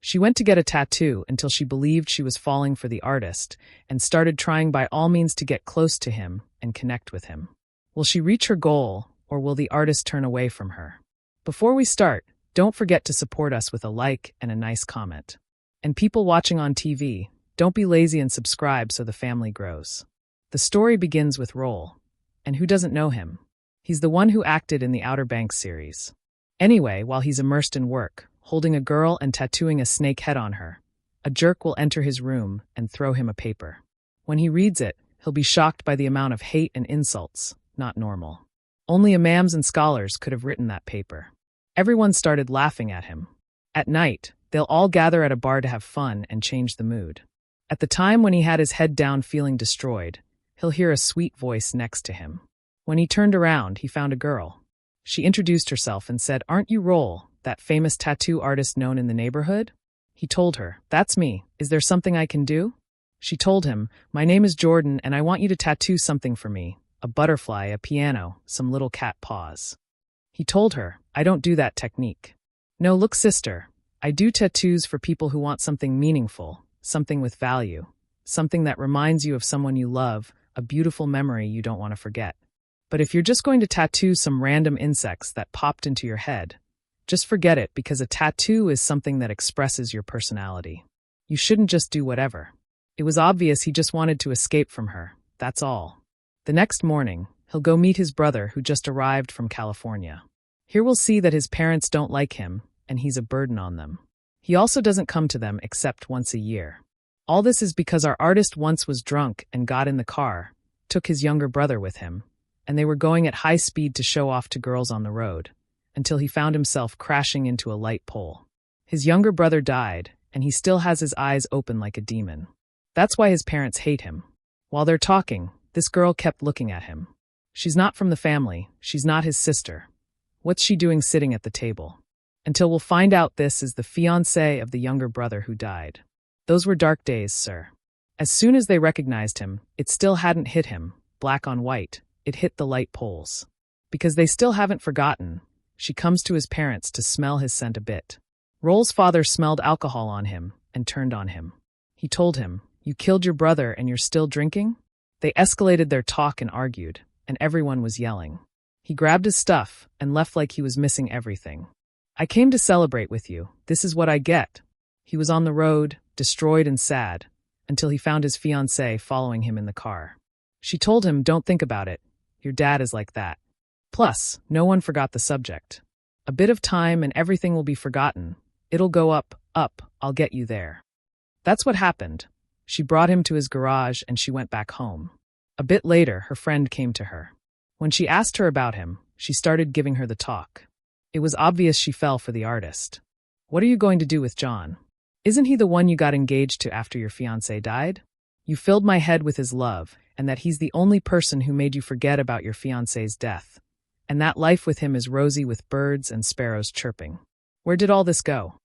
She went to get a tattoo until she believed she was falling for the artist and started trying by all means to get close to him and connect with him. Will she reach her goal, or will the artist turn away from her? Before we start, don't forget to support us with a like and a nice comment. And people watching on TV, don't be lazy and subscribe so the family grows. The story begins with Roll. And who doesn't know him? He's the one who acted in the Outer Banks series. Anyway, while he's immersed in work, holding a girl and tattooing a snake head on her, a jerk will enter his room and throw him a paper. When he reads it, he'll be shocked by the amount of hate and insults, not normal. Only imams and scholars could have written that paper. Everyone started laughing at him. At night, they'll all gather at a bar to have fun and change the mood. At the time when he had his head down feeling destroyed, he'll hear a sweet voice next to him. When he turned around, he found a girl. She introduced herself and said, "Aren't you Roll, that famous tattoo artist known in the neighborhood?" He told her, "That's me. Is there something I can do?" She told him, "My name is Jordan and I want you to tattoo something for me. A butterfly, a piano, some little cat paws." He told her, "I don't do that technique. No, look, sister, I do tattoos for people who want something meaningful, something with value, something that reminds you of someone you love, a beautiful memory you don't want to forget. But if you're just going to tattoo some random insects that popped into your head, just forget it, because a tattoo is something that expresses your personality. You shouldn't just do whatever." It was obvious he just wanted to escape from her, that's all. The next morning, he'll go meet his brother who just arrived from California. Here we'll see that his parents don't like him, and he's a burden on them. He also doesn't come to them except once a year. All this is because our artist once was drunk and got in the car, took his younger brother with him, and they were going at high speed to show off to girls on the road, until he found himself crashing into a light pole. His younger brother died, and he still has his eyes open like a demon. That's why his parents hate him. While they're talking, this girl kept looking at him. She's not from the family, she's not his sister. What's she doing sitting at the table? Until we'll find out this is the fiancé of the younger brother who died. Those were dark days, sir. As soon as they recognized him, it still hadn't hit him, black on white, it hit the light poles. Because they still haven't forgotten, she comes to his parents to smell his scent a bit. Roll's father smelled alcohol on him and turned on him. He told him, "You killed your brother and you're still drinking?" They escalated their talk and argued, and everyone was yelling. He grabbed his stuff and left like he was missing everything. "I came to celebrate with you. This is what I get." He was on the road, destroyed and sad, until he found his fiancée following him in the car. She told him, "Don't think about it. Your dad is like that." Plus, no one forgot the subject. A bit of time and everything will be forgotten. It'll go up, I'll get you there. That's what happened. She brought him to his garage and she went back home. A bit later, her friend came to her. When she asked her about him, she started giving her the talk. It was obvious she fell for the artist. "What are you going to do with John? Isn't he the one you got engaged to after your fiancé died? You filled my head with his love, and that he's the only person who made you forget about your fiancé's death. And that life with him is rosy with birds and sparrows chirping. Where did all this go?"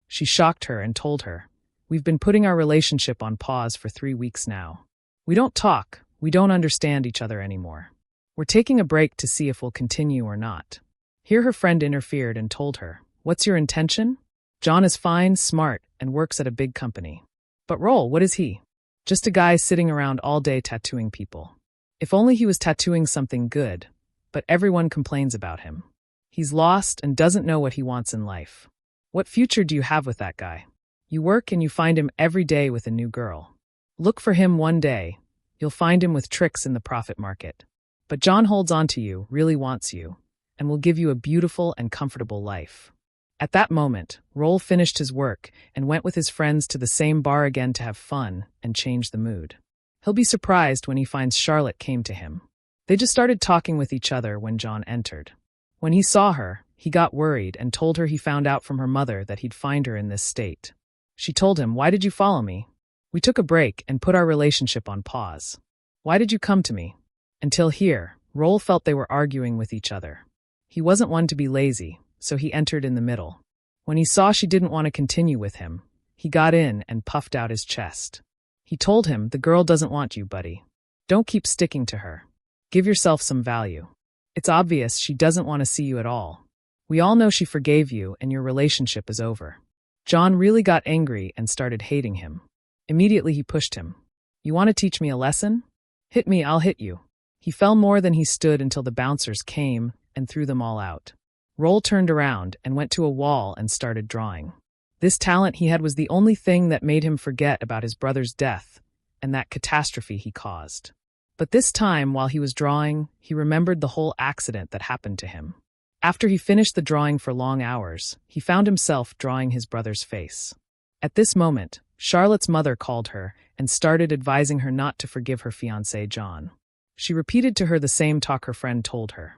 She shocked her and told her, "We've been putting our relationship on pause for 3 weeks now. We don't talk, we don't understand each other anymore. We're taking a break to see if we'll continue or not." Here her friend interfered and told her, "What's your intention? John is fine, smart, and works at a big company. But Roll, what is he? Just a guy sitting around all day tattooing people. If only he was tattooing something good, but everyone complains about him. He's lost and doesn't know what he wants in life. What future do you have with that guy? You work and you find him every day with a new girl. Look for him one day. You'll find him with tricks in the profit market. But John holds on to you, really wants you, and will give you a beautiful and comfortable life." At that moment, Roll finished his work and went with his friends to the same bar again to have fun and change the mood. He'll be surprised when he finds Charlotte came to him. They just started talking with each other when John entered. When he saw her, he got worried and told her he found out from her mother that he'd find her in this state. She told him, "Why did you follow me? We took a break and put our relationship on pause. Why did you come to me?" Until here, Roll felt they were arguing with each other. He wasn't one to be lazy, so he entered in the middle. When he saw she didn't want to continue with him, he got in and puffed out his chest. He told him, "The girl doesn't want you, buddy. Don't keep sticking to her. Give yourself some value. It's obvious she doesn't want to see you at all. We all know she forgave you and your relationship is over. John really got angry and started hating him. Immediately he pushed him. "You want to teach me a lesson? Hit me, I'll hit you." He fell more than he stood until the bouncers came and threw them all out. Roll turned around and went to a wall and started drawing. This talent he had was the only thing that made him forget about his brother's death and that catastrophe he caused. But this time, while he was drawing, he remembered the whole accident that happened to him. After he finished the drawing for long hours, he found himself drawing his brother's face. At this moment, Charlotte's mother called her and started advising her not to forgive her fiancé, John. She repeated to her the same talk her friend told her.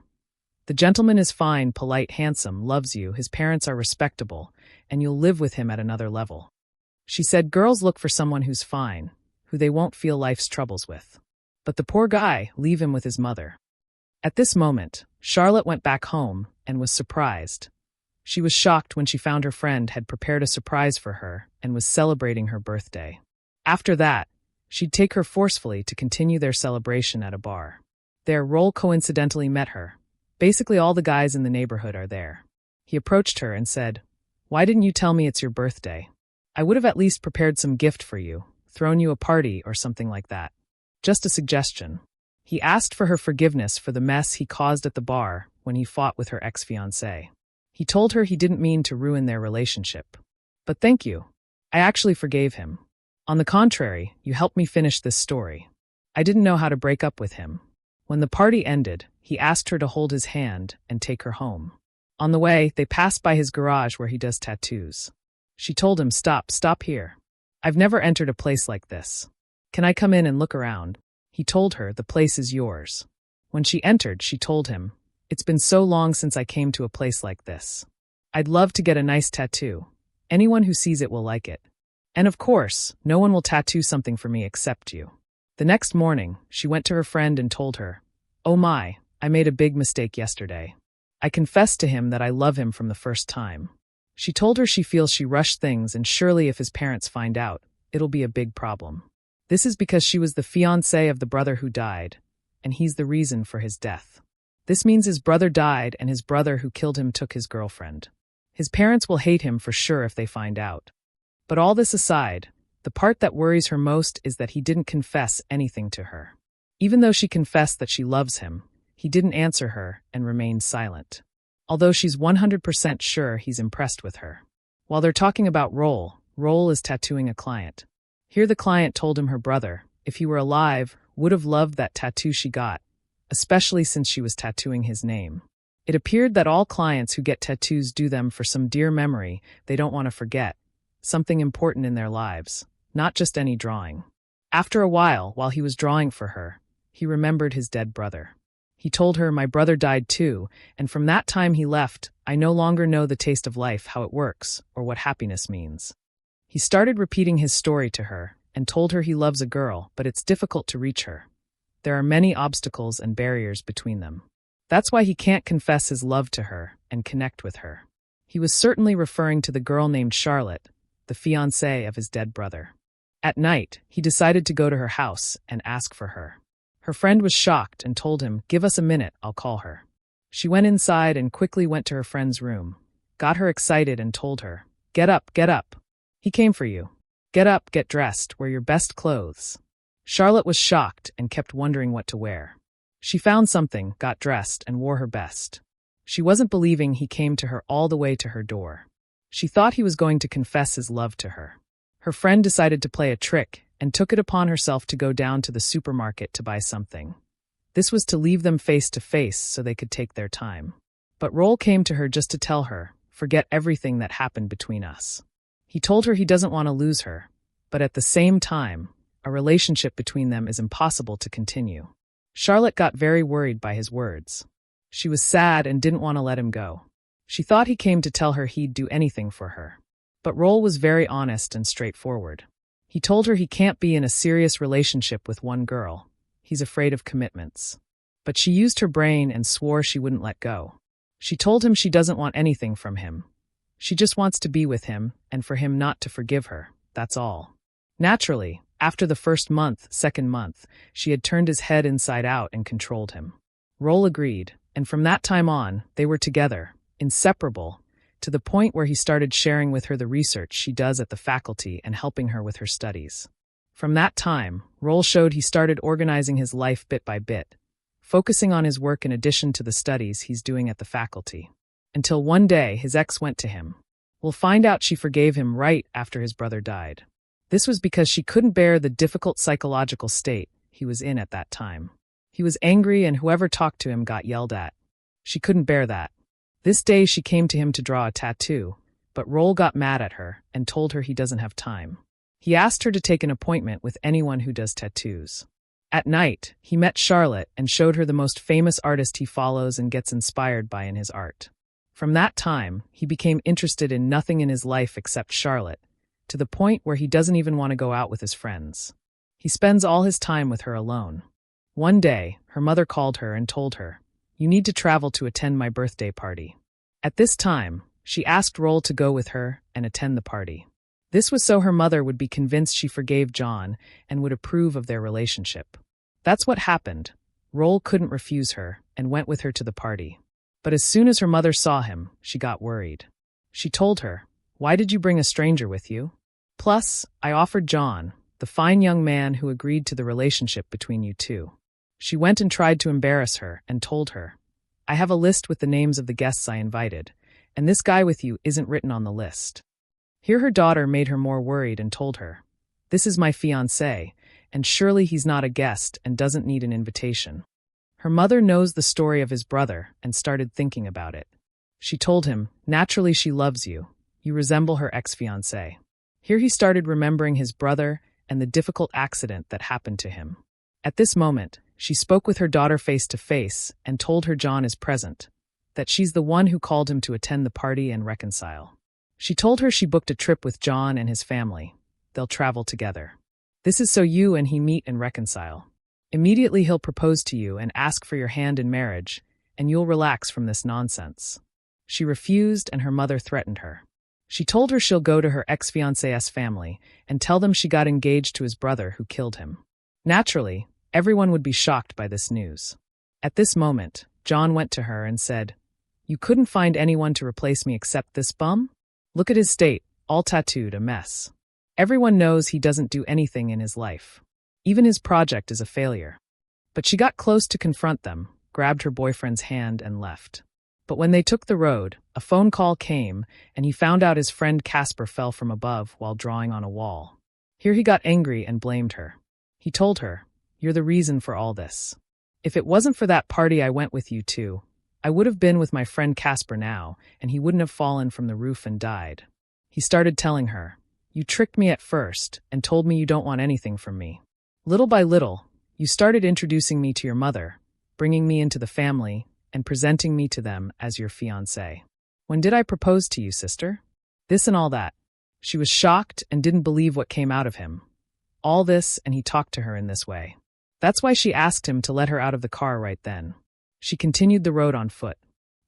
"The gentleman is fine, polite, handsome, loves you, his parents are respectable, and you'll live with him at another level." She said girls look for someone who's fine, who they won't feel life's troubles with. But the poor guy, leave him with his mother. At this moment, Charlotte went back home and was surprised. She was shocked when she found her friend had prepared a surprise for her and was celebrating her birthday. After that, she'd take her forcefully to continue their celebration at a bar. There, Roll coincidentally met her. Basically all the guys in the neighborhood are there. He approached her and said, "Why didn't you tell me it's your birthday? I would have at least prepared some gift for you, thrown you a party or something like that. Just a suggestion." He asked for her forgiveness for the mess he caused at the bar when he fought with her ex-fiancé. He told her he didn't mean to ruin their relationship. "But thank you. I actually forgave him. On the contrary, you helped me finish this story. I didn't know how to break up with him." When the party ended, he asked her to hold his hand and take her home. On the way, they passed by his garage where he does tattoos. She told him, stop here. I've never entered a place like this. Can I come in and look around?" He told her, "The place is yours." When she entered, she told him, "It's been so long since I came to a place like this. I'd love to get a nice tattoo. Anyone who sees it will like it. And of course, no one will tattoo something for me except you." The next morning, she went to her friend and told her, "Oh my, I made a big mistake yesterday. I confessed to him that I love him from the first time." She told her she feels she rushed things and surely if his parents find out, it'll be a big problem. This is because she was the fiancée of the brother who died, and he's the reason for his death. This means his brother died and his brother who killed him took his girlfriend. His parents will hate him for sure if they find out. But all this aside, the part that worries her most is that he didn't confess anything to her. Even though she confessed that she loves him, he didn't answer her and remained silent. Although she's 100% sure he's impressed with her. While they're talking about Roll is tattooing a client. Here the client told him her brother, if he were alive, would have loved that tattoo she got, especially since she was tattooing his name. It appeared that all clients who get tattoos do them for some dear memory they don't want to forget, something important in their lives, not just any drawing. After a while he was drawing for her, he remembered his dead brother. He told her, "My brother died too, and from that time he left, I no longer know the taste of life, how it works, or what happiness means." He started repeating his story to her and told her he loves a girl, but it's difficult to reach her. There are many obstacles and barriers between them. That's why he can't confess his love to her and connect with her. He was certainly referring to the girl named Charlotte, the fiancée of his dead brother. At night, he decided to go to her house and ask for her. Her friend was shocked and told him, "Give us a minute, I'll call her." She went inside and quickly went to her friend's room, got her excited and told her, get up. He came for you. Get up, get dressed, wear your best clothes." Charlotte was shocked and kept wondering what to wear. She found something, got dressed, and wore her best. She wasn't believing he came to her all the way to her door. She thought he was going to confess his love to her. Her friend decided to play a trick and took it upon herself to go down to the supermarket to buy something. This was to leave them face to face so they could take their time. But Roll came to her just to tell her, "Forget everything that happened between us." He told her he doesn't want to lose her, but at the same time, a relationship between them is impossible to continue. Charlotte got very worried by his words. She was sad and didn't want to let him go. She thought he came to tell her he'd do anything for her. But Roll was very honest and straightforward. He told her he can't be in a serious relationship with one girl. He's afraid of commitments. But she used her brain and swore she wouldn't let go. She told him she doesn't want anything from him. She just wants to be with him and for him not to forgive her, that's all. Naturally, after the first month, second month, she had turned his head inside out and controlled him. Roll agreed, and from that time on, they were together, inseparable, to the point where he started sharing with her the research she does at the faculty and helping her with her studies. From that time, Roll showed he started organizing his life bit by bit, focusing on his work in addition to the studies he's doing at the faculty. Until one day, his ex went to him. We'll find out she forgave him right after his brother died. This was because she couldn't bear the difficult psychological state he was in at that time. He was angry and whoever talked to him got yelled at. She couldn't bear that. This day she came to him to draw a tattoo, but Roll got mad at her and told her he doesn't have time. He asked her to take an appointment with anyone who does tattoos. At night, he met Charlotte and showed her the most famous artist he follows and gets inspired by in his art. From that time, he became interested in nothing in his life except Charlotte, to the point where he doesn't even want to go out with his friends. He spends all his time with her alone. One day, her mother called her and told her, "You need to travel to attend my birthday party." At this time, she asked Roll to go with her and attend the party. This was so her mother would be convinced she forgave John and would approve of their relationship. That's what happened. Roll couldn't refuse her and went with her to the party. But as soon as her mother saw him, she got worried. She told her, "Why did you bring a stranger with you? Plus, I offered John, the fine young man who agreed to the relationship between you two." She went and tried to embarrass her and told her, "I have a list with the names of the guests I invited, and this guy with you isn't written on the list." Here her daughter made her more worried and told her, "This is my fiancé, and surely he's not a guest and doesn't need an invitation." Her mother knows the story of his brother and started thinking about it. She told him, "Naturally she loves you. You resemble her ex-fiancé." Here he started remembering his brother and the difficult accident that happened to him. At this moment, she spoke with her daughter face to face and told her John is present, that she's the one who called him to attend the party and reconcile. She told her she booked a trip with John and his family. They'll travel together. This is so you and he meet and reconcile. Immediately he'll propose to you and ask for your hand in marriage, and you'll relax from this nonsense. She refused and her mother threatened her. She told her she'll go to her ex-fiancé's family and tell them she got engaged to his brother who killed him. Naturally, everyone would be shocked by this news. At this moment, John went to her and said, "You couldn't find anyone to replace me except this bum? Look at his state, all tattooed, a mess. Everyone knows he doesn't do anything in his life. Even his project is a failure." But she got close to confront them, grabbed her boyfriend's hand and left. But when they took the road, a phone call came, and he found out his friend Casper fell from above while drawing on a wall. Here he got angry and blamed her. He told her, "You're the reason for all this. If it wasn't for that party I went with you to, I would have been with my friend Casper now, and he wouldn't have fallen from the roof and died." He started telling her, "You tricked me at first and told me you don't want anything from me. Little by little, you started introducing me to your mother, bringing me into the family, and presenting me to them as your fiancé. When did I propose to you, sister? This and all that." She was shocked and didn't believe what came out of him. All this, and he talked to her in this way. That's why she asked him to let her out of the car right then. She continued the road on foot.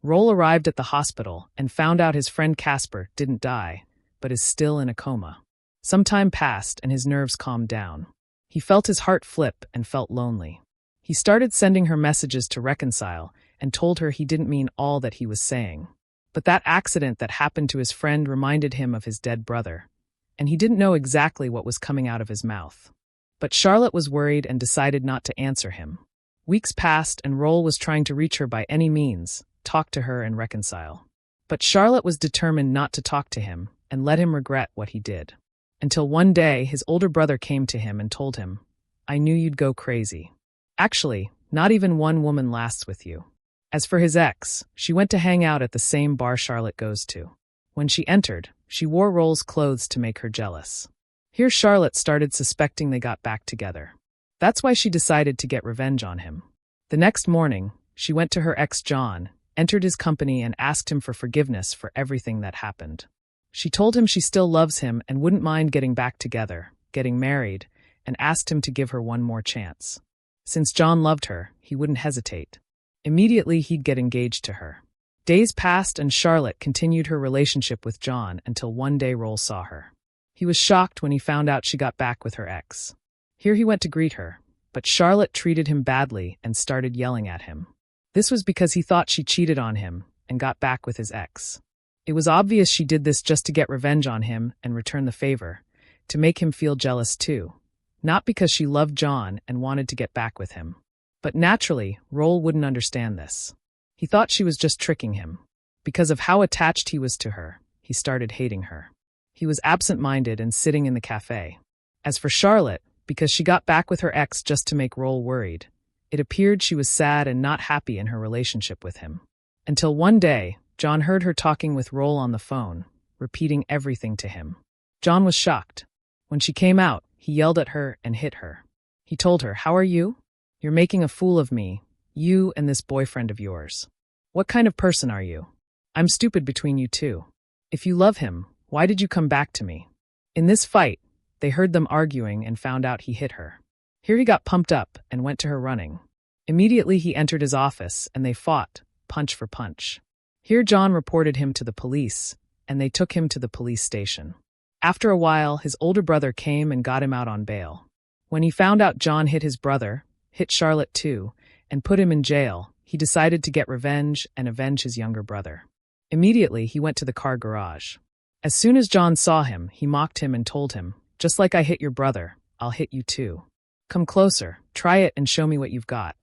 Roll arrived at the hospital and found out his friend Casper didn't die, but is still in a coma. Some time passed and his nerves calmed down. He felt his heart flip and felt lonely. He started sending her messages to reconcile and told her he didn't mean all that he was saying. But that accident that happened to his friend reminded him of his dead brother, and he didn't know exactly what was coming out of his mouth. But Charlotte was worried and decided not to answer him. Weeks passed and Roll was trying to reach her by any means, talk to her and reconcile. But Charlotte was determined not to talk to him and let him regret what he did. Until one day his older brother came to him and told him, "I knew you'd go crazy. Actually, not even one woman lasts with you." As for his ex, she went to hang out at the same bar Charlotte goes to. When she entered, she wore Roll's clothes to make her jealous. Here Charlotte started suspecting they got back together. That's why she decided to get revenge on him. The next morning, she went to her ex John, entered his company and asked him for forgiveness for everything that happened. She told him she still loves him and wouldn't mind getting back together, getting married, and asked him to give her one more chance. Since John loved her, he wouldn't hesitate. Immediately he'd get engaged to her. Days passed and Charlotte continued her relationship with John until one day Roll saw her. He was shocked when he found out she got back with her ex. Here he went to greet her, but Charlotte treated him badly and started yelling at him. This was because he thought she cheated on him and got back with his ex. It was obvious she did this just to get revenge on him and return the favor, to make him feel jealous too. Not because she loved John and wanted to get back with him. But naturally, Roll wouldn't understand this. He thought she was just tricking him. Because of how attached he was to her, he started hating her. He was absent-minded and sitting in the cafe. As for Charlotte, because she got back with her ex just to make Roll worried, it appeared she was sad and not happy in her relationship with him. Until one day, John heard her talking with Roll on the phone, repeating everything to him. John was shocked. When she came out, he yelled at her and hit her. He told her, "How are you? You're making a fool of me, you and this boyfriend of yours. What kind of person are you? I'm stupid between you two. If you love him, why did you come back to me?" In this fight, they heard them arguing and found out he hit her. Here he got pumped up and went to her running. Immediately he entered his office and they fought, punch for punch. Here John reported him to the police, and they took him to the police station. After a while, his older brother came and got him out on bail. When he found out John hit his brother, hit Charlotte too, and put him in jail, he decided to get revenge and avenge his younger brother. Immediately, he went to the car garage. As soon as John saw him, he mocked him and told him, "Just like I hit your brother, I'll hit you too. Come closer, try it and show me what you've got."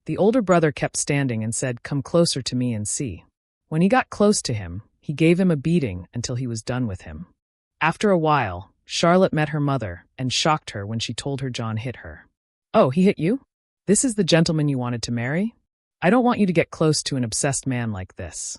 The older brother kept standing and said, "Come closer to me and see." When he got close to him, he gave him a beating until he was done with him. After a while, Charlotte met her mother and shocked her when she told her John hit her. "Oh, he hit you? This is the gentleman you wanted to marry? I don't want you to get close to an obsessed man like this."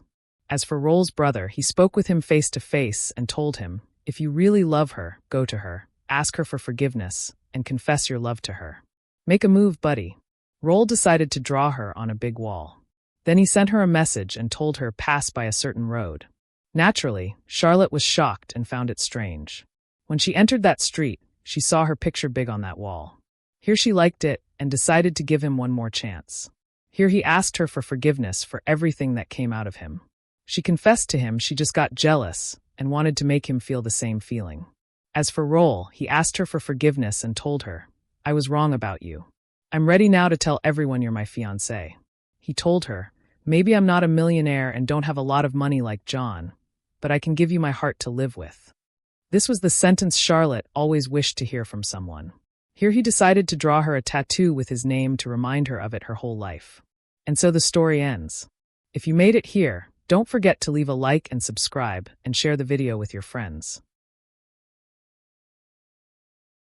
As for Roll's brother, he spoke with him face to face and told him, "If you really love her, go to her, ask her for forgiveness, and confess your love to her. Make a move, buddy." Roll decided to draw her on a big wall. Then he sent her a message and told her pass by a certain road. Naturally, Charlotte was shocked and found it strange. When she entered that street, she saw her picture big on that wall. Here she liked it and decided to give him one more chance. Here he asked her for forgiveness for everything that came out of him. She confessed to him she just got jealous and wanted to make him feel the same feeling. As for Roll, he asked her for forgiveness and told her, "I was wrong about you. I'm ready now to tell everyone you're my fiancé." He told her, "Maybe I'm not a millionaire and don't have a lot of money like John, but I can give you my heart to live with." This was the sentence Charlotte always wished to hear from someone. Here he decided to draw her a tattoo with his name to remind her of it her whole life. And so the story ends. If you made it here, don't forget to leave a like and subscribe and share the video with your friends.